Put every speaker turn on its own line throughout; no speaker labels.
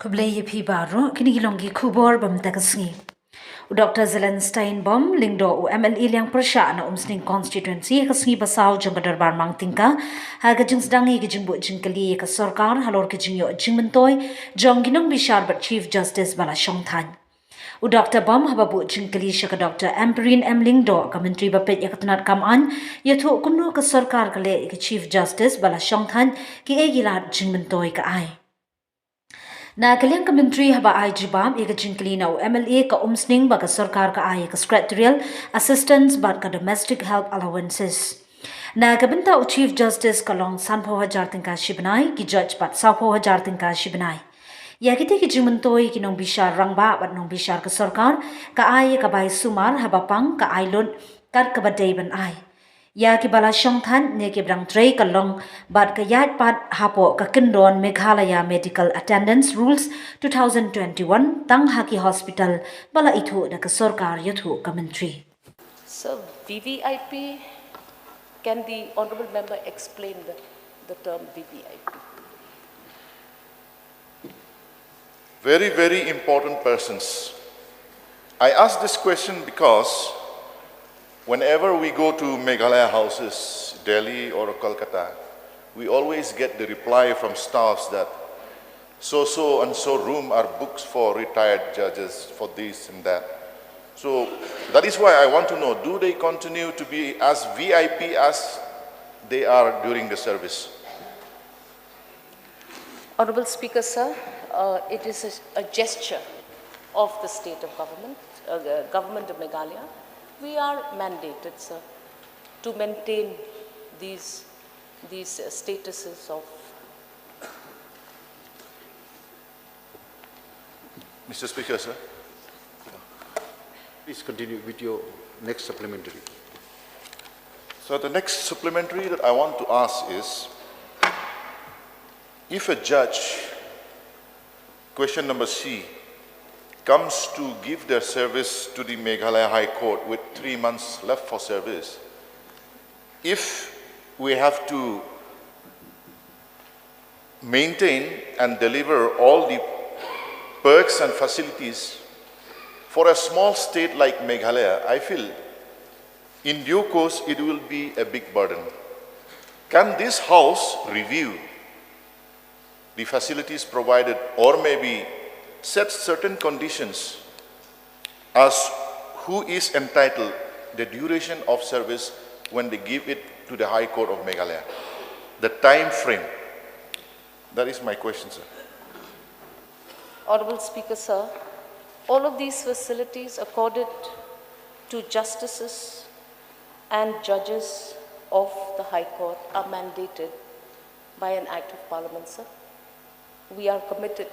VVIP baro kinigilongi kubor bam tagasngi. Dr.Celestine Lyngdoh MLE liang persya na umsning constituency kasngi basaw jang kadarbar mangtingka haga jing sedangi ke jingbu jingkali ke sorkar halor ke jingyo jingmentoy jong ginong bishar but Chief Justice bala shongthaid. Dr. Hababu jingkali syaka Dr. Amperin Lyngdoh ka menteri bapet yakatunat kaman yathu kumno ke sorkar kale ke Chief Justice bala shongthaid ki egilat jingmentoy ka ai. Na kaliang ka menteri haba ay jibam ika jingklina o MLA ka umsning baga sarkar ka ay ka secretarial assistance bat ka domestic help allowances. Na kabinta o Chief Justice kalong sanpo hajar tingka shibnay ki judge bat sapo hajar tingka shibnay. Yakiti ki jimuntoy kinong bishar rangba bat nong bishar ka sarkar ka ay ka bay sumar haba pang ka aylon kat kabaday ban ay. Ya ki bala shongthan ne ki brang trey kalong bat ka yat pat hapo ka kindon Meghalaya Medical Attendance Rules 2021 tang haki hospital bala ithu da ka sarkar yathu ka mentri.
So VVIP, can the honourable member explain the term VVIP?
Very, very important persons. I ask this question because whenever we go to Meghalaya houses, Delhi or Kolkata, we always get the reply from staffs that so and so room are books for retired judges for this and that. So that is why I want to know, do they continue to be as VIP as they are during the service?
Honourable Speaker, sir, it is a gesture of the state of government, the government of Meghalaya. We are mandated, sir, to maintain these statuses of.
Mr. Speaker, sir.
Please continue with your next supplementary.
So the next supplementary that I want to ask is, if a judge, question number C, comes to give their service to the Meghalaya High Court with 3 months left for service, if we have to maintain and deliver all the perks and facilities for a small state like Meghalaya, I feel in due course it will be a big burden. Can this House review the facilities provided or maybe set certain conditions as who is entitled the duration of service when they give it to the High Court of Meghalaya? The time frame. That is my question, sir.
Honourable Speaker, sir, all of these facilities accorded to justices and judges of the High Court are mandated by an Act of Parliament, sir. We are committed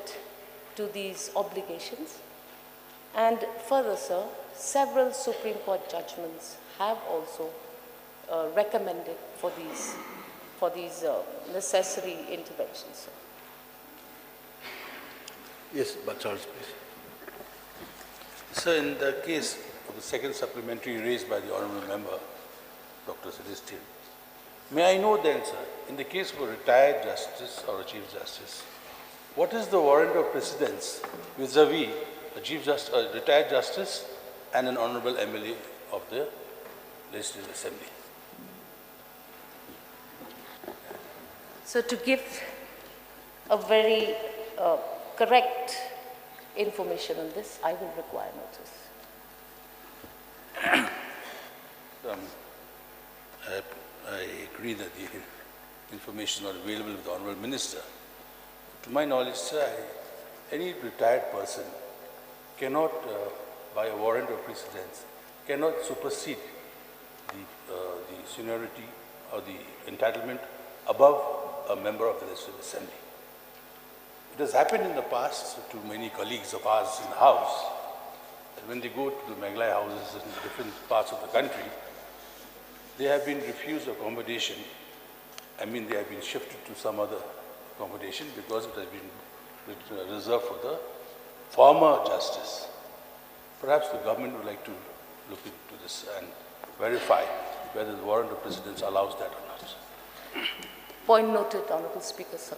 to these obligations, and further, sir, several Supreme Court judgments have also recommended for these necessary interventions, sir.
Yes, but Charles, please.
Sir, in the case of the second supplementary raised by the honourable member, Dr. Celestine, may I know then, sir, in the case of a retired justice or a Chief Justice, what is the warrant of precedence vis-a-vis a retired justice and an honourable MLA of the Legislative Assembly?
So to give a very correct information on this, I will require notice.
I agree that the information is not available with the Honourable Minister. To my knowledge, sir, any retired person cannot, by a warrant of precedence, cannot supersede the seniority or the entitlement above a member of the Legislative Assembly. It has happened in the past to many colleagues of ours in the House that when they go to the Meghalaya houses in different parts of the country, they have been refused accommodation. I mean, they have been shifted to some other accommodation because it has been reserved for the former justice. Perhaps the government would like to look into this and verify whether the warrant of precedence allows that or not.
Point noted, Honourable Speaker, sir.